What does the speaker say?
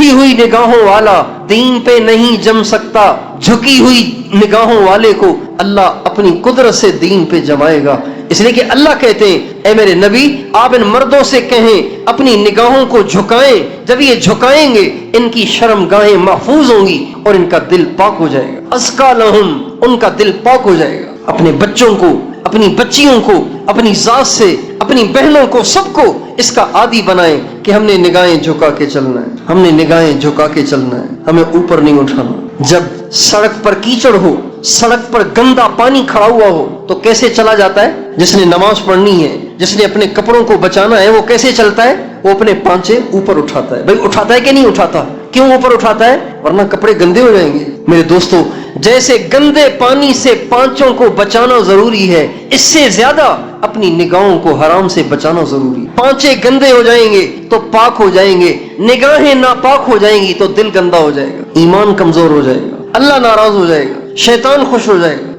اٹھی ہوئی نگاہوں والا دین پہ نہیں جم سکتا، جھکی ہوئی نگاہوں والے کو اللہ اپنی قدرت سے دین پہ جمائے گا۔ اس لیے کہ اللہ کہتے ہیں اے میرے نبی آپ ان مردوں سے کہیں اپنی نگاہوں کو جھکائیں، جب یہ جھکائیں گے ان کی شرم گاہیں محفوظ ہوں گی اور ان کا دل پاک ہو جائے گا۔ ازکا لہم، ان کا دل پاک ہو جائے گا۔ اپنے بچوں کو، اپنی بچیوں کو، اپنی ذات سے، اپنی بہنوں کو، سب کو اس کا عادی بنائیں کہ ہم نے نگاہیں جھکا کے چلنا ہے، ہم نے نگاہیں جھکا کے چلنا ہے، ہمیں اوپر نہیں اٹھانا۔ جب سڑک پر کیچڑ ہو، سڑک پر گندا پانی کھڑا ہوا ہو تو کیسے چلا جاتا ہے؟ جس نے نماز پڑھنی ہے، جس نے اپنے کپڑوں کو بچانا ہے، وہ کیسے چلتا ہے؟ وہ اپنے پانچے اوپر اٹھاتا ہے۔ بھائی اٹھاتا ہے کہ نہیں اٹھاتا؟ کیوں اوپر اٹھاتا ہے؟ ورنہ کپڑے گندے ہو جائیں گے۔ میرے دوستو، جیسے گندے پانی سے پانچوں کو بچانا ضروری ہے، اس سے زیادہ اپنی نگاہوں کو حرام سے بچانا ضروری ہے۔ پانچے گندے ہو جائیں گے تو پاک ہو جائیں گے، نگاہیں ناپاک ہو جائیں گی تو دل گندا ہو جائے گا، ایمان کمزور ہو جائے گا، اللہ ناراض ہو جائے گا، شیطان خوش ہو جائے گا۔